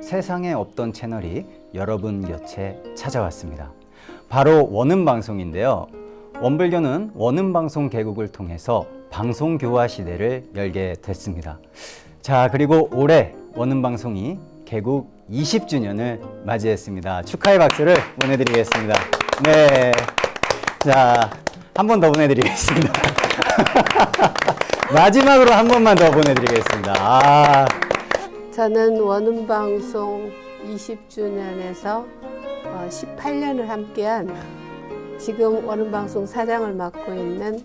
세상에 없던 채널이 여러분 곁에 찾아왔습니다. 바로 원음방송인데요. 원불교는 원음방송 개국을 통해서 방송교화 시대를 열게 됐습니다. 자, 그리고 올해 원음방송이 개국 20주년을 맞이했습니다. 축하의 박수를 보내드리겠습니다. 네. 자, 한 번 더 보내드리겠습니다. 마지막으로 한 번만 더 보내드리겠습니다. 저는 원음방송 20주년에서 18년을 함께한 지금 원음방송 사장을 맡고 있는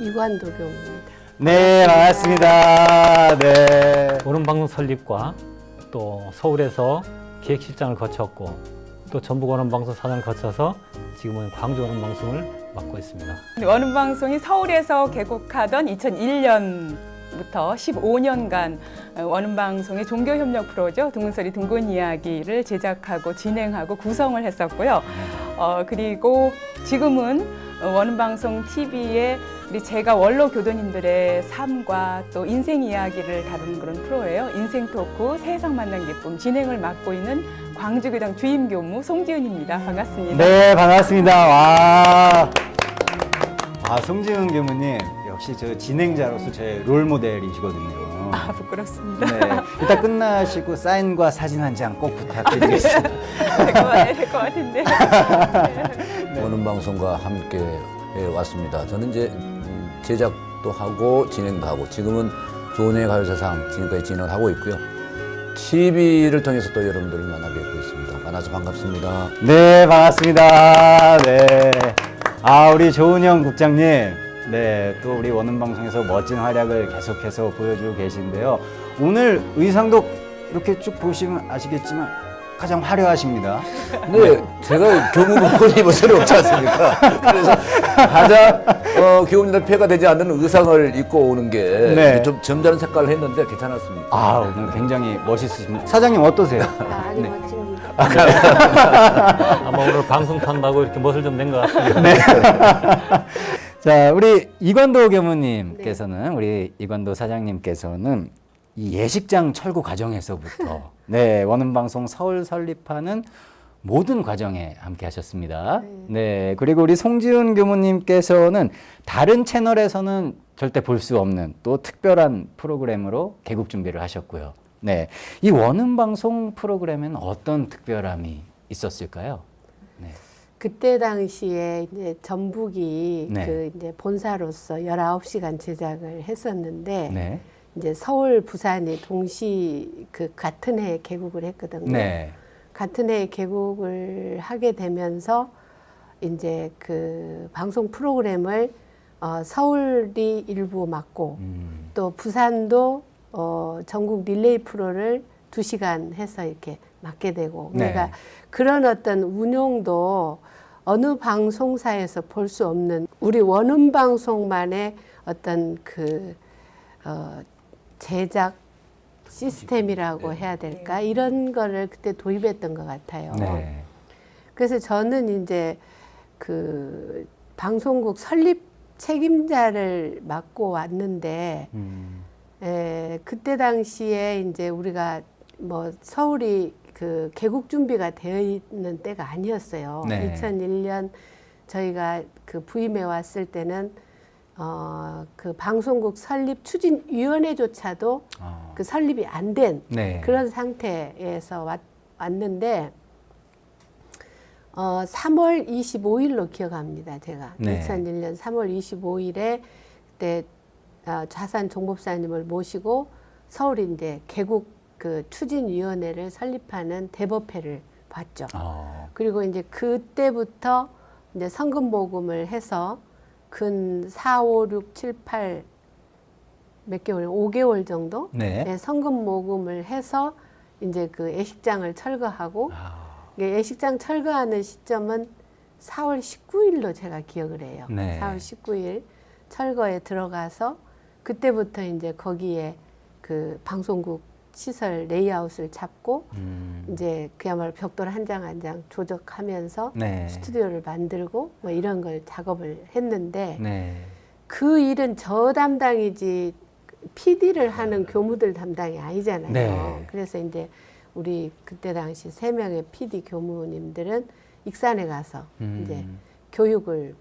이관도 교우입니다. 네, 반갑습니다. 네. 원음방송 설립과 또 서울에서 기획실장을 거쳤고 또 전북 원음방송 사장을 거쳐서 지금은 광주 원음방송을 맡고 있습니다. 원음방송이 서울에서 개국하던 2001년부터 15년간 원음방송의 종교협력 프로죠. 둥근소리 둥근 이야기를 제작하고 진행하고 구성을 했었고요. 그리고 지금은 원음방송 TV에 우리 제가 원로 교도님들의 삶과 또 인생 이야기를 다루는 그런 프로예요. 인생 토크 세상 만난 기쁨 진행을 맡고 있는 광주교당 주임교무 송지은입니다. 반갑습니다. 네, 반갑습니다. 와. 송지은 교무님, 역시 저 진행자로서 제 롤모델이시거든요. 부끄럽습니다. 네. 이따 끝나시고 사인과 사진 한 장 꼭 부탁드리겠습니다. 될 것 같은데. 원음방송과 함께 왔습니다. 저는 이제 제작도 하고 진행도 하고 지금은 조은혜 가요사상 지금까지 진행을 하고 있고요. TV를 통해서 또 여러분들을 만나 뵙고 있습니다. 만나서 반갑습니다. 네, 반갑습니다. 네. 우리 조은영 국장님. 네, 또 우리 원음방송에서 멋진 활약을 계속해서 보여주고 계신데요. 오늘 의상도 이렇게 쭉 보시면 아시겠지만 가장 화려하십니다. 근데 제가 교무복을 입을 수는 없지 않습니까? 그래서 가장 교우님들 폐가 되지 않는 의상을 입고 오는 게 네. 좀 점잖은 색깔을 했는데 괜찮았습니다. 오늘 굉장히 멋있으십니다. 사장님 어떠세요? 아주 네. 멋집니다. 아마 오늘 방송 탄다고 이렇게 멋을 좀 낸 것 같습니다. 네. 자, 우리 이관도 교무님께서는 우리 이관도 사장님께서는 이 예식장 철거 과정에서부터 네, 원음방송 서울 설립하는 모든 과정에 함께 하셨습니다. 네. 그리고 우리 송지은 교무님께서는 다른 채널에서는 절대 볼 수 없는 또 특별한 프로그램으로 개국 준비를 하셨고요. 네. 이 원음방송 프로그램에는 어떤 특별함이 있었을까요? 네. 그때 당시에 이제 전북이 네. 그 이제 본사로서 19시간 제작을 했었는데 네. 이제 서울, 부산이 동시 그 같은 해에 개국을 했거든요. 네. 같은 해에 개국을 하게 되면서 이제 그 방송 프로그램을 서울이 일부 맡고 또 부산도 전국 릴레이 프로를 2시간 해서 이렇게 맡게 되고 네. 그러니까 그런 어떤 운용도 어느 방송사에서 볼 수 없는 우리 원음 방송만의 어떤 그 제작 시스템이라고 해야 될까 이런 거를 그때 도입했던 것 같아요. 네. 그래서 저는 이제 그 방송국 설립 책임자를 맡고 왔는데 그때 당시에 이제 우리가 뭐 서울이 그 개국 준비가 되어 있는 때가 아니었어요. 네. 2001년 저희가 그 부임해 왔을 때는 그 방송국 설립 추진위원회조차도 그 설립이 안 된 네. 그런 상태에서 왔는데 3월 25일로 기억합니다. 제가 네. 2001년 3월 25일에 그때 좌산 종법사님을 모시고 서울 이제 개국 그 추진위원회를 설립하는 대법회를 봤죠. 그리고 이제 그때부터 이제 성금 모금을 해서 근 4, 5, 6, 7, 8 몇 개월, 5개월 정도 네. 성금 모금을 해서 이제 그 예식장을 철거하고 예식장 철거하는 시점은 4월 19일로 제가 기억을 해요. 네. 4월 19일 철거에 들어가서 그때부터 이제 거기에 그 방송국 시설 레이아웃을 잡고 이제 그야말로 벽돌 한 장 한 장 조적하면서 네. 스튜디오를 만들고 뭐 이런 걸 작업을 했는데 네. 그 일은 저 담당이지 PD를 하는 교무들 담당이 아니잖아요. 네. 그래서 이제 우리 그때 당시 3명의 PD 교무님들은 익산에 가서 이제 교육을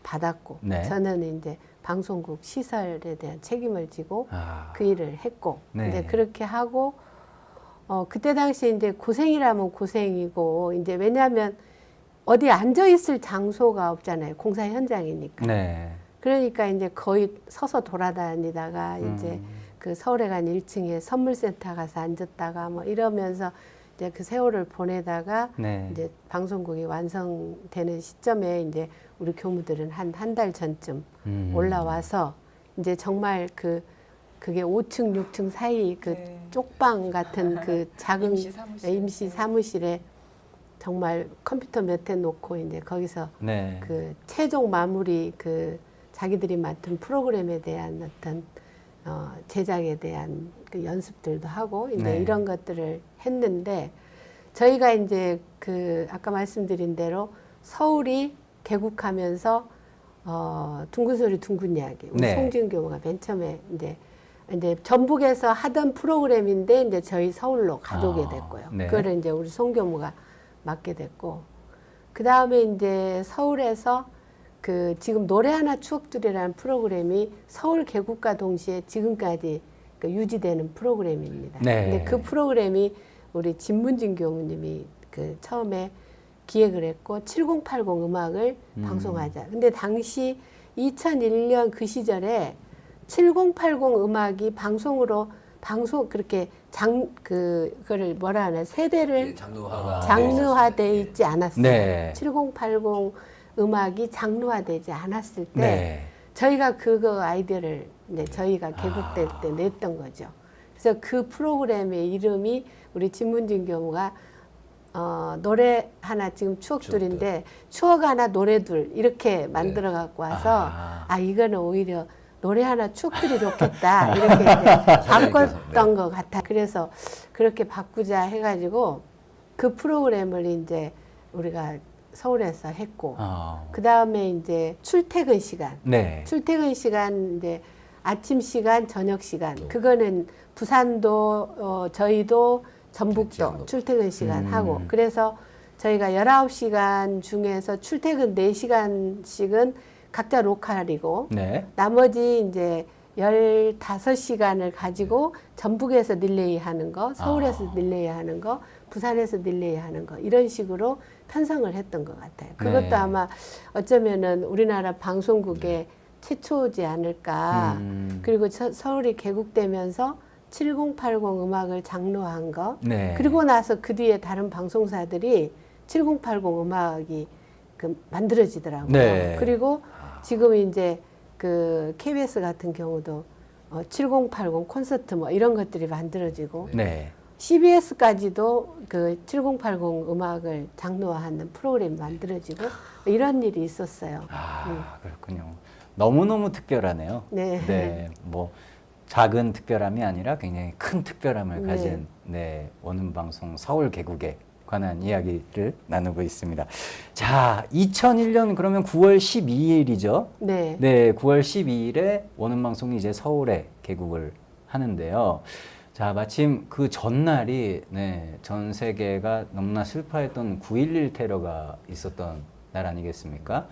받았고 네. 저는 이제 방송국 시설에 대한 책임을 지고 아. 그 일을 했고 네. 이제 그렇게 하고 그때 당시 이제 고생이라면 고생이고 이제 왜냐하면 어디 앉아 있을 장소가 없잖아요. 공사 현장이니까. 네. 그러니까 이제 거의 서서 돌아다니다가 이제 그 서울회관 1층에 선물센터 가서 앉았다가 뭐 이러면서 이제 그 세월을 보내다가 네. 이제 방송국이 완성되는 시점에 이제 우리 교무들은 한 달 전쯤 올라와서 이제 정말 그게 5층, 6층 사이 그 네. 쪽방 같은 그 작은 임시 사무실. 임시 사무실에 정말 컴퓨터 몇 대 놓고 이제 거기서 네. 그 최종 마무리 그 자기들이 맡은 프로그램에 대한 어떤 제작에 대한 그 연습들도 하고 이제 네. 이런 것들을 했는데 저희가 이제 그 아까 말씀드린 대로 서울이 개국하면서 둥근 소리 둥근 이야기 우리 네. 송지은 교무가 맨 처음에 이제 전북에서 하던 프로그램인데 이제 저희 서울로 가져오게 됐고요. 네. 그거를 이제 우리 송 교무가 맡게 됐고 그 다음에 이제 서울에서 그 지금 노래 하나 추억들이라는 프로그램이 서울 개국과 동시에 지금까지 그 유지되는 프로그램입니다. 네. 근데 그 프로그램이 우리 진문진 교무님이 그 처음에 기획을 했고 7080 음악을 방송하자. 근데 당시 2001년 그 시절에 7080 음악이 그렇게 그거를 뭐라 하나 세대를 장르화돼 있지 않았어요. 네. 7080 음악이 장르화되지 않았을 때 네. 저희가 그거 아이디어를 이제 저희가 개국될 때 냈던 거죠. 그래서 그 프로그램의 이름이 우리 진문진 교무가 노래 하나 지금 추억들인데 추억 하나 노래둘 이렇게 만들어 갖고 와서 이거는 오히려 노래 하나 추억들이 좋겠다 이렇게 이제 바꿨던 것 같아. 그래서 그렇게 바꾸자 해가지고 그 프로그램을 이제 우리가 서울에서 했고 그 다음에 이제 출퇴근 시간, 네. 출퇴근 시간 이제 아침 시간, 저녁 시간 그거는 부산도 저희도 전북도 지역도. 출퇴근 시간 하고 그래서 저희가 19시간 중에서 출퇴근 4시간씩은 각자 로컬이고 네. 나머지 이제 15시간을 가지고 전북에서 릴레이 하는 거, 서울에서 릴레이 하는 거, 부산에서 릴레이 하는 거 이런 식으로 편성을 했던 것 같아요. 그것도 네. 아마 어쩌면은 우리나라 방송국의 최초지 않을까. 그리고 서울이 개국되면서 7080 음악을 장르화한 거. 네. 그리고 나서 그 뒤에 다른 방송사들이 7080 음악이 만들어지더라고요. 네. 그리고 지금 이제 그 KBS 같은 경우도 7080 콘서트 뭐 이런 것들이 만들어지고 네. CBS까지도 그 7080 음악을 장르화하는 프로그램이 만들어지고 이런 일이 있었어요. 그렇군요. 너무너무 특별하네요. 네. 네. 뭐 작은 특별함이 아니라 굉장히 큰 특별함을 가진 오는 방송 서울 개국에 관한 이야기를 나누고 있습니다. 자, 2001년 그러면 9월 12일이죠. 네. 네, 9월 12일에 오는 방송이 이제 서울에 개국을 하는데요. 자, 마침 그 전날이 전 세계가 너무나 슬퍼했던 9.11 테러가 있었던 날 아니겠습니까?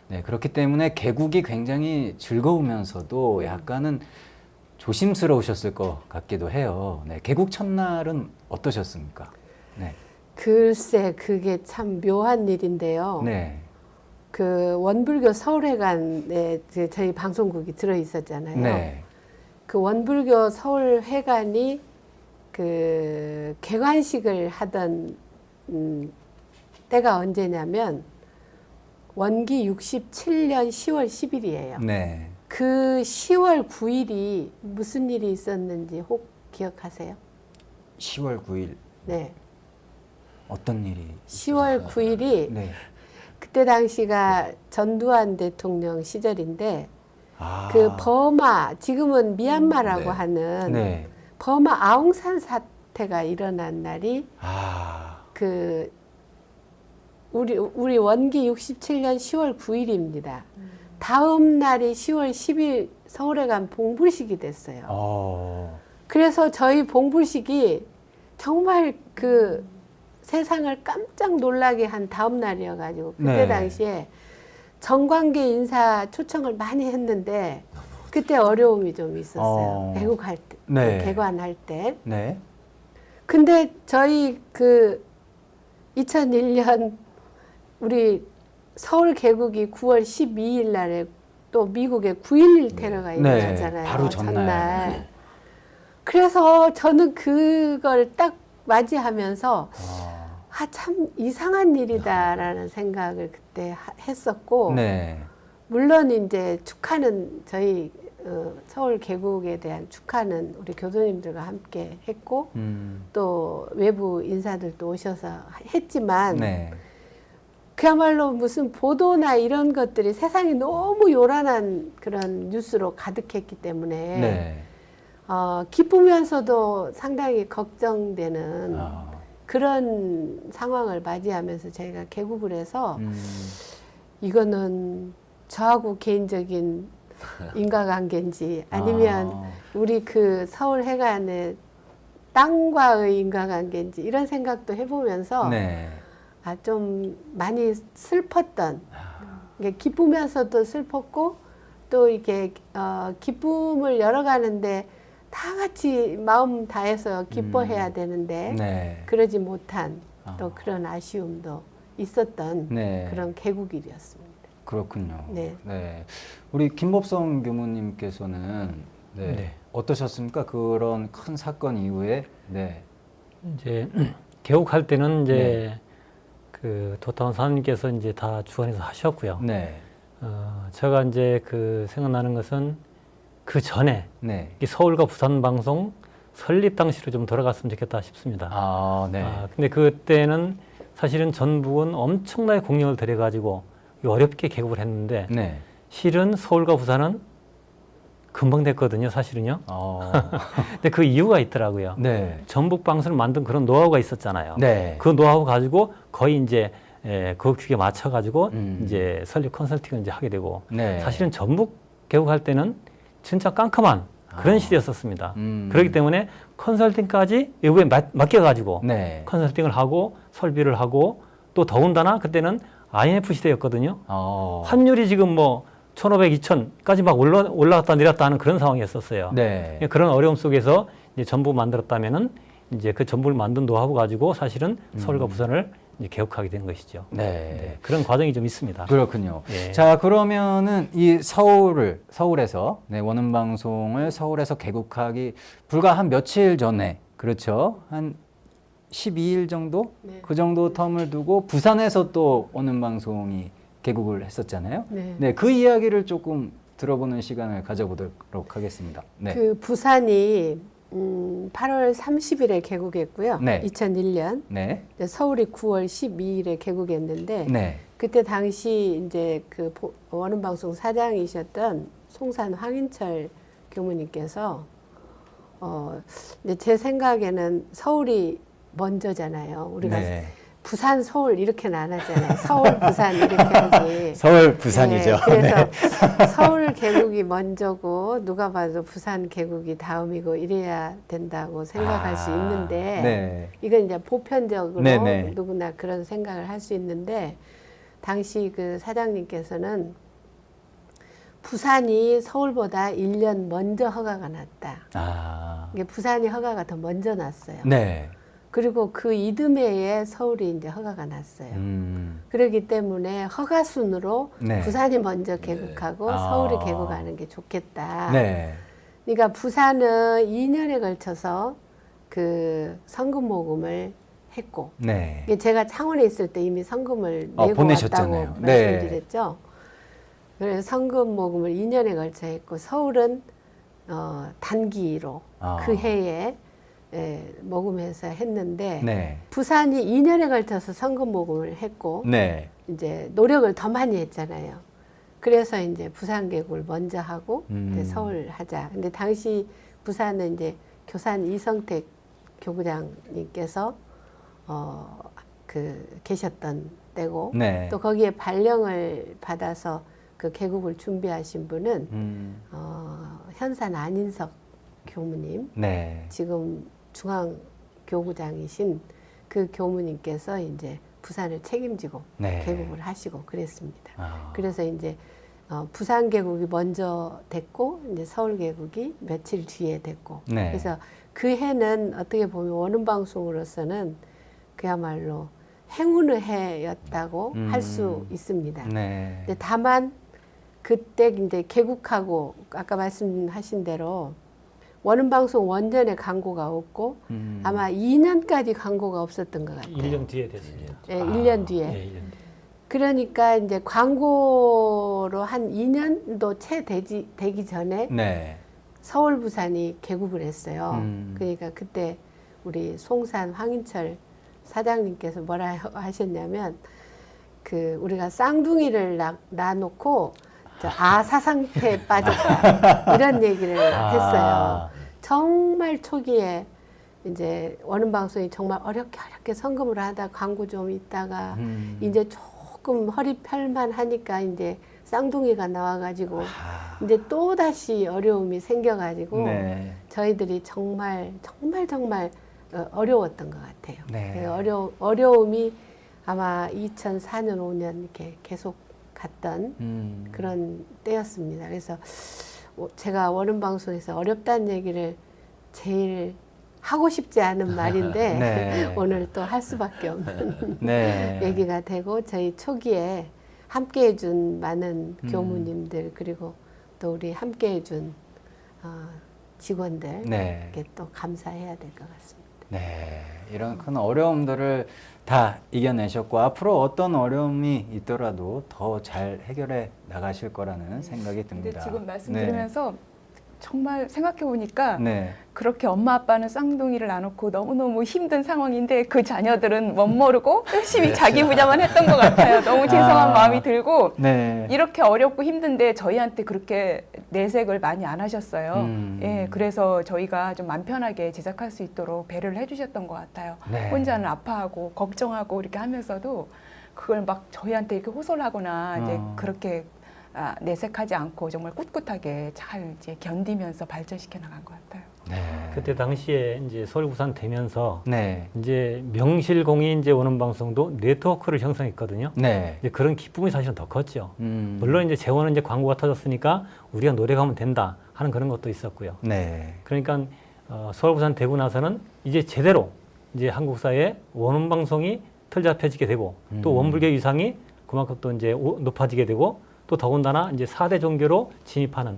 네, 그렇기 때문에 개국이 굉장히 즐거우면서도 약간은 조심스러우셨을 것 같기도 해요. 네, 개국 첫날은 어떠셨습니까? 네. 글쎄, 그게 참 묘한 일인데요. 네. 그 원불교 서울회관에 저희 방송국이 들어 있었잖아요. 네. 그 원불교 서울회관이 그 개관식을 하던 때가 언제냐면 원기 67년 10월 10일이에요. 네. 그 10월 9일이 무슨 일이 있었는지 혹 기억하세요? 10월 9일 네. 어떤 일이? 10월 9일이 네. 그때 당시가 전두환 대통령 시절인데 아. 그 버마 지금은 미얀마라고 네. 하는 네. 버마 아웅산 사태가 일어난 날이 그 우리 원기 67년 10월 9일입니다. 다음 날이 10월 10일 서울회관 봉불식이 됐어요. 그래서 저희 봉불식이 정말 그 세상을 깜짝 놀라게 한 다음 날이어가지고 그때 네. 당시에 정관계 인사 초청을 많이 했는데 그때 어려움이 좀 있었어요. 개국할 때, 네. 개관할 때. 네. 근데 저희 그 2001년 우리 서울 개국이 9월 12일 날에 또 미국에 9.11 테러가 일어났잖아요. 바로 전날. 그래서 저는 그걸 딱 맞이하면서 참 이상한 일이다라는 생각을 그때 했었고 네. 물론 이제 축하는 저희 서울 개국에 대한 축하는 우리 교수님들과 함께 했고 또 외부 인사들도 오셔서 했지만 네. 그야말로 무슨 보도나 이런 것들이 세상이 너무 요란한 그런 뉴스로 가득했기 때문에 네. 기쁘면서도 상당히 걱정되는 아. 그런 상황을 맞이하면서 저희가 개국을 해서 이거는 저하고 개인적인 인과관계인지 아니면 우리 그 서울 해관의 땅과의 인과관계인지 이런 생각도 해보면서 네. 좀 많이 슬펐던 이게 기쁘면서도 슬펐고 또 이렇게 기쁨을 열어가는데 다 같이 마음 다해서 기뻐해야 되는데 네. 그러지 못한 또 그런 아쉬움도 있었던 네. 그런 개국일이었습니다. 그렇군요. 네. 네. 우리 김법성 교무님께서는 네. 네. 어떠셨습니까? 그런 큰 사건 이후에 네. 이제 개국할 때는 이제 네. 그 도타원 사장님께서 이제 다 주관해서 하셨고요. 네. 제가 이제 그 생각나는 것은 그 전에 네. 이 서울과 부산 방송 설립 당시로 좀 돌아갔으면 좋겠다 싶습니다. 네. 근데 그때는 사실은 전북은 엄청나게 공력을 들여가지고 어렵게 개국을 했는데 네. 실은 서울과 부산은 금방 됐거든요, 사실은요. 어. 근데 그 이유가 있더라고요. 네. 전북 방송을 만든 그런 노하우가 있었잖아요. 네. 그 노하우 가지고 거의 이제 그 규격에 맞춰 가지고 이제 설립 컨설팅을 이제 하게 되고 네. 사실은 전북 개국할 때는 진짜 깜깜한 그런 시대였었습니다. 그렇기 때문에 컨설팅까지 외부에 맡겨 가지고 네. 컨설팅을 하고 설비를 하고 또 더군다나 그때는 IMF 시대였거든요. 환율이 지금 뭐 1,500, 2,000까지 막 올라갔다 내렸다 하는 그런 상황이었었어요. 네. 그런 어려움 속에서 이제 전북 만들었다면은 이제 그 전북을 만든 노하우 가지고 사실은 서울과 부산을 이제 개국하게 된 것이죠. 네. 그런 과정이 좀 있습니다. 그렇군요. 예. 자, 그러면은 이 서울에서 네, 원음 방송을 서울에서 개국하기 불과 한 며칠 전에 그렇죠. 한 12일 정도? 네. 그 정도 텀을 두고 부산에서 또 원음 방송이 개국을 했었잖아요. 네. 네, 그 이야기를 조금 들어보는 시간을 가져보도록 하겠습니다. 네. 그 부산이 8월 30일에 개국했고요. 네. 2001년. 네. 서울이 9월 12일에 개국했는데 네. 그때 당시 이제 그 원음방송 사장이셨던 송산 황인철 교무님께서 이제 제 생각에는 서울이 먼저잖아요. 우리가 네. 부산, 서울 이렇게는 안 하잖아요. 서울, 부산 이렇게 하지. 서울, 부산이죠. 네, 그래서 서울 개국이 먼저고 누가 봐도 부산 개국이 다음이고 이래야 된다고 생각할 수 있는데 네. 이건 이제 보편적으로 네네. 누구나 그런 생각을 할 수 있는데 당시 그 사장님께서는 부산이 서울보다 1년 먼저 허가가 났다. 이게 부산이 허가가 더 먼저 났어요. 네. 그리고 그 이듬해에 서울이 이제 허가가 났어요. 그렇기 때문에 허가 순으로 네. 부산이 먼저 개국하고 서울이 개국하는 게 좋겠다. 네. 그러니까 부산은 2년에 걸쳐서 그 성금 모금을 했고, 네. 이게 제가 창원에 있을 때 이미 성금을 내고 보내셨잖아요. 왔다고 네. 말씀드렸죠. 그래서 성금 모금을 2년에 걸쳐 했고 서울은 단기로 그 해에 모금해서 했는데 네. 부산이 부산이 2년에 걸쳐서 성금 모금을 했고 네. 이제 노력을 더 많이 했잖아요. 그래서 이제 부산 개국을 먼저 하고 이제 서울 하자. 근데 당시 부산은 이제 교산 이성택 교구장님께서 계셨던 때고 네. 또 거기에 발령을 받아서 그 개국을 준비하신 분은 현산 안인석 교무님 네. 지금 중앙 교구장이신 그 교무님께서 이제 부산을 책임지고 네. 개국을 하시고 그랬습니다. 아. 그래서 이제 부산 개국이 먼저 됐고 이제 서울 개국이 며칠 뒤에 됐고 네. 그래서 그 해는 어떻게 보면 원음방송으로서는 그야말로 행운의 해였다고 할 수 있습니다. 네. 근데 다만 그때 이제 개국하고 아까 말씀하신 대로 원음방송 원전에 광고가 없고 아마 2년까지 광고가 없었던 것 같아요. 1년 뒤에 됐습니다. 예, 1년 뒤에. 네, 1년 뒤에. 그러니까 이제 광고로 한 2년도 채 되기 전에 네. 서울 부산이 개국을 했어요. 음. 그러니까 그때 우리 송산 황인철 사장님께서 뭐라 하셨냐면 그 우리가 쌍둥이를 낳아놓고 사상태에 빠졌다 이런 얘기를 했어요. 정말 초기에 이제 원음방송이 정말 어렵게 성금을 하다 광고 좀 있다가 이제 조금 허리 펼만 하니까 이제 쌍둥이가 나와가지고 이제 또 다시 어려움이 생겨가지고 네. 저희들이 정말 어려웠던 것 같아요. 네. 어려움이 아마 2004년, 5년 이렇게 계속 갔던 그런 때였습니다. 그래서 제가 원음방송에서 어렵다는 얘기를 제일 하고 싶지 않은 말인데 네. 오늘 또 할 수밖에 없는 네. 얘기가 되고 저희 초기에 함께해준 많은 교무님들 그리고 또 우리 함께해준 직원들께 네. 또 감사해야 될 것 같습니다. 네. 이런 큰 어려움들을 다 이겨내셨고 앞으로 어떤 어려움이 있더라도 더 잘 해결해 나가실 거라는 생각이 근데 듭니다. 지금 말씀 들으면서 정말 생각해 보니까 네. 그렇게 엄마 아빠는 쌍둥이를 낳아놓고 너무너무 힘든 상황인데 그 자녀들은 멋모르고 열심히 자기 부자만 했던 것 같아요. 너무 죄송한 마음이 들고 네. 이렇게 어렵고 힘든데 저희한테 그렇게 내색을 많이 안 하셨어요. 예, 그래서 저희가 좀 마음 편하게 제작할 수 있도록 배려를 해주셨던 것 같아요. 네. 혼자는 아파하고 걱정하고 이렇게 하면서도 그걸 막 저희한테 이렇게 호소를 하거나 이제 그렇게 내색하지 않고 정말 꿋꿋하게 잘 이제 견디면서 발전시켜 나간 것 같아요. 네. 그때 당시에 이제 서울 부산 되면서 네. 이제 명실공히 이제 원음방송도 네트워크를 형성했거든요. 네. 이제 그런 기쁨이 사실은 더 컸죠. 물론 이제 재원은 이제 광고가 터졌으니까 우리가 노력하면 된다 하는 그런 것도 있었고요. 네. 그러니까 서울 부산 되고 나서는 이제 제대로 이제 한국사의 원음방송이 틀 잡혀지게 되고 또 원불교 위상이 그만큼 또 이제 높아지게 되고 또 더군다나 이제 4대 종교로 진입하는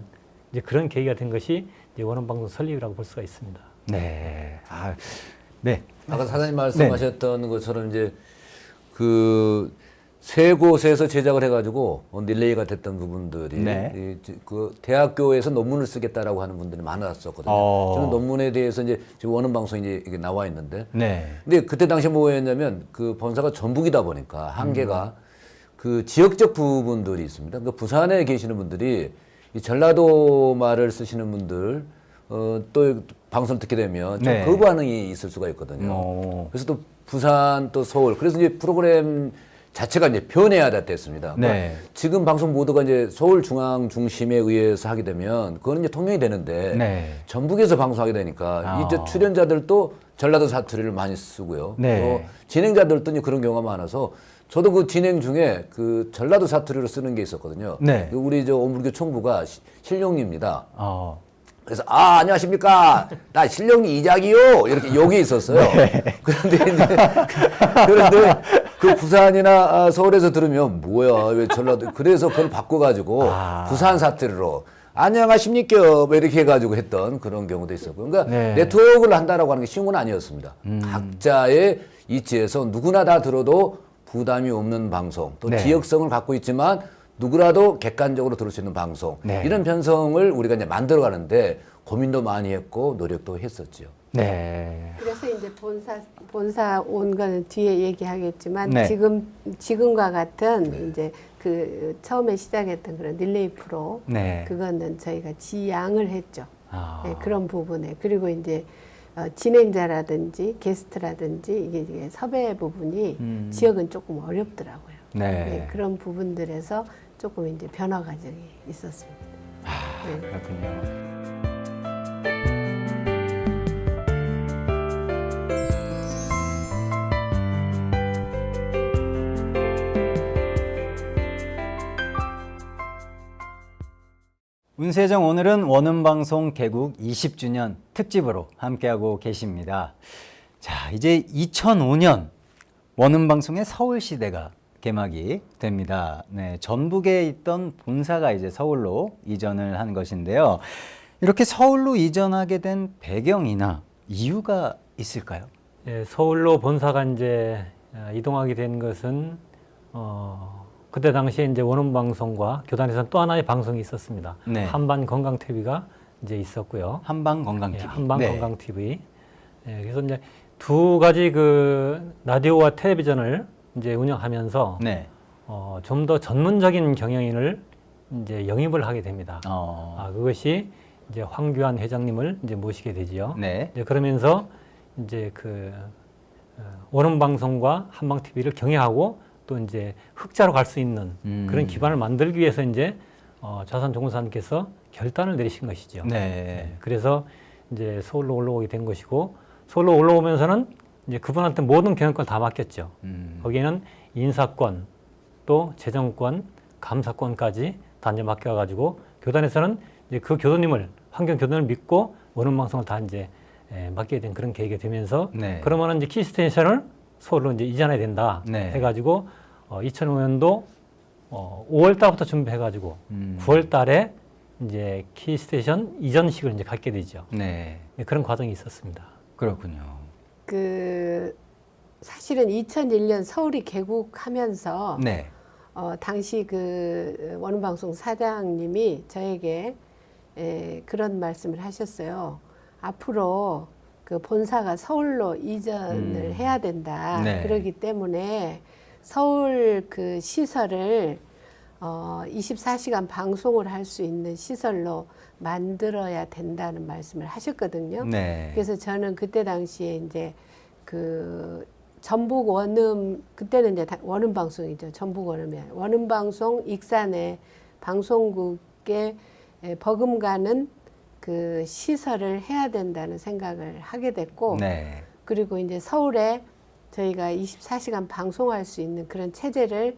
이제 그런 계기가 된 것이 이제 원음방송 설립이라고 볼 수가 있습니다. 네. 네. 아까 사장님 말씀하셨던 것처럼 이제 그 세 곳에서 제작을 해가지고 릴레이가 됐던 부분들이 네. 그 대학교에서 논문을 쓰겠다라고 하는 분들이 많았었거든요. 저는 논문에 대해서 이제 지금 원음 방송이 이제 이게 나와 있는데, 네. 근데 그때 당시에 뭐였냐면 그 본사가 전북이다 보니까 한계가 그 지역적 부분들이 있습니다. 그러니까 부산에 계시는 분들이 이 전라도 말을 쓰시는 분들 또 방송을 듣게 되면 좀 네. 거부 반응이 있을 수가 있거든요. 그래서 또 부산 또 서울 그래서 이제 프로그램 자체가 이제 변해야 됐습니다. 그러니까 네. 지금 방송 모두가 이제 서울 중앙 중심에 의해서 하게 되면 그거는 이제 통용이 되는데 네. 전북에서 방송하게 되니까 이제 출연자들도 전라도 사투리를 많이 쓰고요. 네. 또 진행자들도 이제 그런 경우가 많아서 저도 그 진행 중에 그 전라도 사투리로 쓰는 게 있었거든요. 네. 우리 저 오물교 총부가 실룡입니다. 그래서 안녕하십니까 나 실령이 이작이요 이렇게 욕이 있었어요. 그런데 그 부산이나 서울에서 들으면 뭐야 왜 전라도 그래서 그걸 바꿔가지고 부산 사투리로 안녕하십니까 뭐 이렇게 해가지고 했던 그런 경우도 있었고 그러니까 네트워크를 한다라고 하는 게 쉬운 건 아니었습니다. 각자의 이치에서 누구나 다 들어도 부담이 없는 방송 또 지역성을 갖고 있지만 누구라도 객관적으로 들을 수 있는 방송 이런 편성을 우리가 이제 만들어가는데 고민도 많이 했고 노력도 했었죠. 네. 그래서 이제 본사 온 거는 뒤에 얘기하겠지만 네. 지금과 같은 이제 그 처음에 시작했던 그런 릴레이 프로 그거는 저희가 지양을 했죠. 네, 그런 부분에 그리고 이제 진행자라든지 게스트라든지 이게 섭외 부분이 지역은 조금 어렵더라고요. 네, 그런 부분들에서 조금 이제 변화 과정이 있었습니다. 그렇군요. 운세정 오늘은 원음방송 개국 20주년 특집으로 함께하고 계십니다. 자, 이제 2005년 원음방송의 서울시대가 개막이 됩니다. 네, 전북에 있던 본사가 이제 서울로 이전을 한 것인데요. 이렇게 서울로 이전하게 된 배경이나 이유가 있을까요? 예, 서울로 본사가 이제 이동하게 된 것은 그때 당시에 이제 원음방송과 교단에서는 또 하나의 방송이 있었습니다. 네. 한반 건강 TV가 이제 있었고요. 한방 건강 예, TV. 한방 네. 건강 TV. 예, 그래서 이제 두 가지 그 라디오와 텔레비전을 이제 운영하면서 네. 좀 더 전문적인 경영인을 이제 영입을 하게 됩니다. 그것이 이제 황교안 회장님을 이제 모시게 되지요. 네. 이제 그러면서 이제 그 원음 방송과 한방 TV를 경영하고 또 이제 흑자로 갈 수 있는 그런 기반을 만들기 위해서 이제 자산 종사님께서 결단을 내리신 것이죠. 네. 그래서 이제 서울로 올라오게 된 것이고 서울로 올라오면서는 이제 그분한테 모든 경영권을 다 맡겼죠. 거기에는 인사권, 또 재정권, 감사권까지 다 이제 맡겨가지고 교단에서는 이제 그 교도님을 환경 교도님을 믿고 원음 방송을 다 이제 맡게 된 그런 계획이 되면서 네. 그러면은 이제 키스테이션을 서울로 이제 이전해야 된다 네. 해가지고 2005년도 5월 달부터 준비해가지고 9월 달에 이제 키스테이션 이전식을 이제 갖게 되죠. 네. 그런 과정이 있었습니다. 그렇군요. 그 사실은 2001년 서울이 개국하면서 네. 당시 그 원음방송 사장님이 저에게 그런 말씀을 하셨어요. 앞으로 그 본사가 서울로 이전을 해야 된다. 네. 그렇기 때문에 서울 그 시설을 24시간 방송을 할 수 있는 시설로 만들어야 된다는 말씀을 하셨거든요. 네. 그래서 저는 그때 당시에 이제 그 전북 원음, 그때는 이제 원음 방송이죠. 전북 원음이 원음 방송 익산의 방송국에 버금가는 그 시설을 해야 된다는 생각을 하게 됐고, 네. 그리고 이제 서울에 저희가 24시간 방송할 수 있는 그런 체제를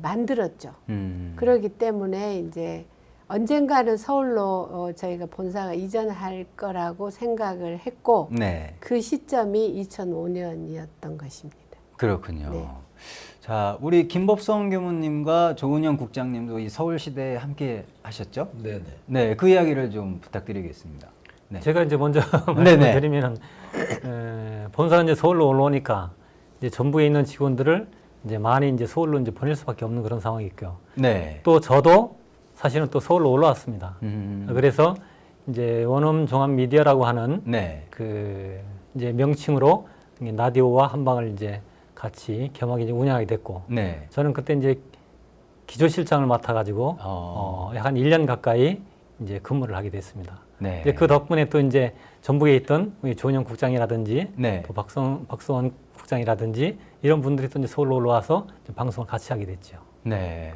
만들었죠. 그렇기 때문에 이제 언젠가는 서울로 저희가 본사가 이전할 거라고 생각을 했고, 네. 그 시점이 2005년이었던 것입니다. 그렇군요. 네. 자, 우리 김법성 교무님과 조은영 국장님도 이 서울시대에 함께 하셨죠? 네네. 네, 그 이야기를 좀 부탁드리겠습니다. 네. 제가 이제 먼저 네네. 말씀드리면은 본사가 이제 서울로 올라오니까 이제 전북에 있는 직원들을 이제 많이 이제 서울로 이제 보낼 수밖에 없는 그런 상황이 있고요. 네. 또 저도 사실은 또 서울로 올라왔습니다. 음. 그래서 이제 원음 종합 미디어라고 하는 네. 그 이제 명칭으로 라디오와 한방을 이제 같이 겸하게 이제 운영하게 됐고, 네. 저는 그때 이제 기조실장을 맡아가지고 약 한 1년 가까이 이제 근무를 하게 됐습니다. 네. 이제 그 덕분에 또 이제 전북에 있던 우리 조은영 국장이라든지 네. 또 박수원 국장이라든지 이런 분들이 또 이제 서울로 올라와서 이제 방송을 같이 하게 됐죠. 네.